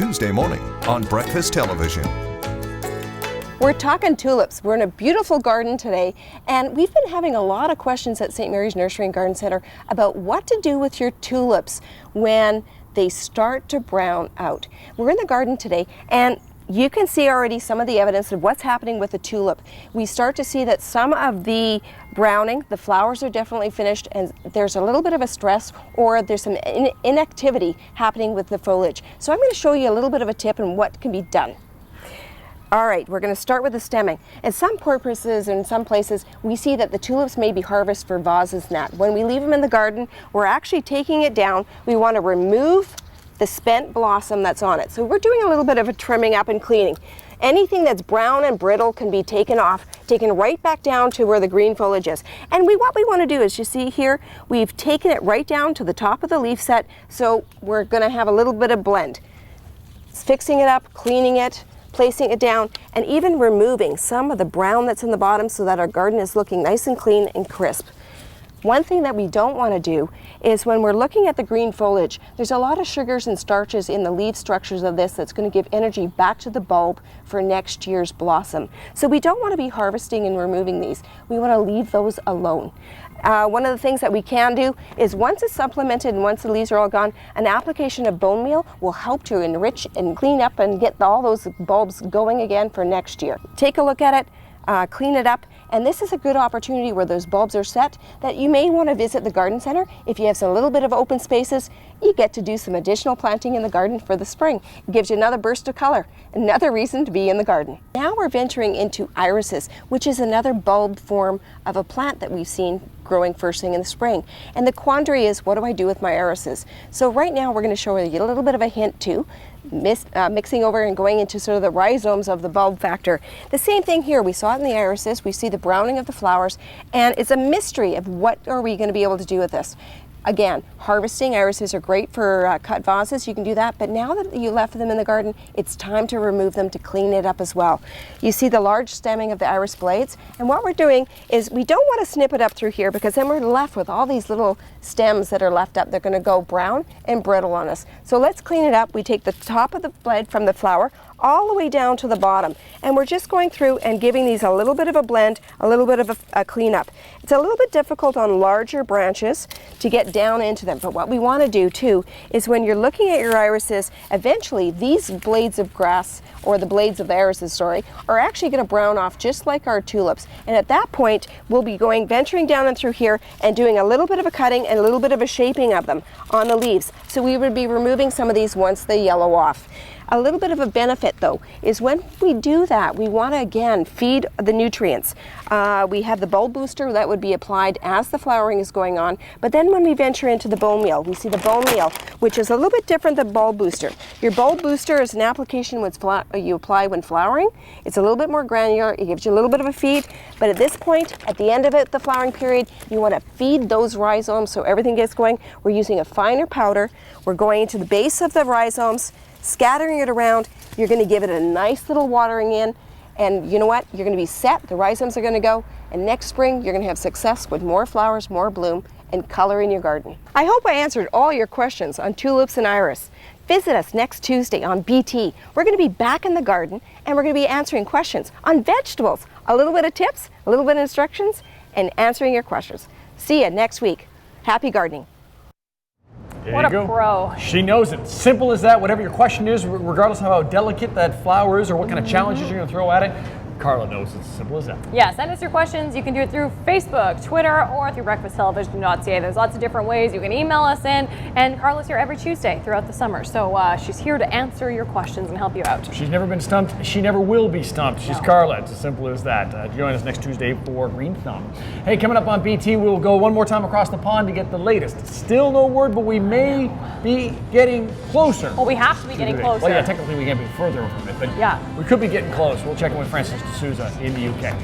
Tuesday morning on Breakfast Television. We're talking tulips. We're in a beautiful garden today, and we've been having a lot of questions at St. Mary's Nursery and Garden Centre about what to do with your tulips when they start to brown out. We're in the garden today, and you can see already some of the evidence of what's happening with the tulip. We start to see that some of the browning, the flowers are definitely finished, and there's a little bit of a stress or there's some inactivity happening with the foliage. So I'm going to show you a little bit of a tip on what can be done. All right, we're going to start with the stemming. In some purposes, in some places, we see that the tulips may be harvested for vases and that. When we leave them in the garden, we're actually taking it down. We want to remove the spent blossom that's on it. So we're doing a little bit of a trimming up and cleaning. Anything that's brown and brittle can be taken off, taken right back down to where the green foliage is. And what we want to do is, you see here, we've taken it right down to the top of the leaf set, so we're going to have a little bit of blend. Fixing it up, cleaning it, placing it down, and even removing some of the brown that's in the bottom so that our garden is looking nice and clean and crisp. One thing that we don't want to do is when we're looking at the green foliage, there's a lot of sugars and starches in the leaf structures of this that's going to give energy back to the bulb for next year's blossom. So we don't want to be harvesting and removing these. We want to leave those alone. One of the things that we can do is once it's supplemented and once the leaves are all gone, an application of bone meal will help to enrich and clean up and get all those bulbs going again for next year. Take a look at it, clean it up, and this is a good opportunity where those bulbs are set that you may want to visit the garden center. If you have some little bit of open spaces, you get to do some additional planting in the garden for the spring. It gives you another burst of color, another reason to be in the garden. Now we're venturing into irises, which is another bulb form of a plant that we've seen growing first thing in the spring. And the quandary is, what do I do with my irises? So right now we're going to show you a little bit of a hint too, mixing over and going into sort of the rhizomes of the bulb factor. The same thing here, we saw it in the irises, we see the browning of the flowers, and it's a mystery of what are we going to be able to do with this. Again, harvesting irises are great for cut vases, you can do that, but now that you left them in the garden, it's time to remove them to clean it up as well. You see the large stemming of the iris blades, and what we're doing is we don't want to snip it up through here because then we're left with all these little stems that are left up. They're going to go brown and brittle on us. So let's clean it up. We take the top of the blade from the flower all the way down to the bottom, and we're just going through and giving these a little bit of a blend, a little bit of a cleanup. It's a little bit difficult on larger branches to get down into them, but what we want to do too is when you're looking at your irises, eventually these blades of grass, or the blades of the irises, sorry, are actually going to brown off just like our tulips, and at that point we'll be venturing down and through here and doing a little bit of a cutting and a little bit of a shaping of them on the leaves. So we would be removing some of these once they yellow off. A little bit of a benefit though is when we do that, we want to again feed the nutrients. We have the bulb booster that would be applied as the flowering is going on, but then when we venture into the bone meal, we see the bone meal, which is a little bit different than bulb booster. Your bulb booster is an application you apply when flowering. It's a little bit more granular, it gives you a little bit of a feed, but at this point, at the end of it, the flowering period, you want to feed those rhizomes so everything gets going. We're using a finer powder, we're going into the base of the rhizomes, scattering it around. You're going to give it a nice little watering in, and you know what? You're going to be set. The rhizomes are going to go, and next spring you're going to have success with more flowers, more bloom, and color in your garden. I hope I answered all your questions on tulips and iris. Visit us next Tuesday on BT. We're going to be back in the garden, and we're going to be answering questions on vegetables. A little bit of tips, a little bit of instructions, and answering your questions. See you next week. Happy gardening. There what you go. Pro. She knows it. Simple as that. Whatever your question is, regardless of how delicate that flower is or what kind of challenges you're going to throw at it, Carla knows it's as simple as that. Yeah, send us your questions. You can do it through Facebook, Twitter, or through breakfasttelevision.ca. There's lots of different ways. You can email us in, and Carla's here every Tuesday throughout the summer. So she's here to answer your questions and help you out. She's never been stumped. She never will be stumped. She's Carla. It's as simple as that. Join us next Tuesday for Green Thumb. Hey, coming up on BT, we'll go one more time across the pond to get the latest. Still no word, but we may be getting closer. Well, we have to be getting closer. Well, yeah, technically we can't be further from it, but yeah, we could be getting close. We'll check in with Francis D'Souza in the UK.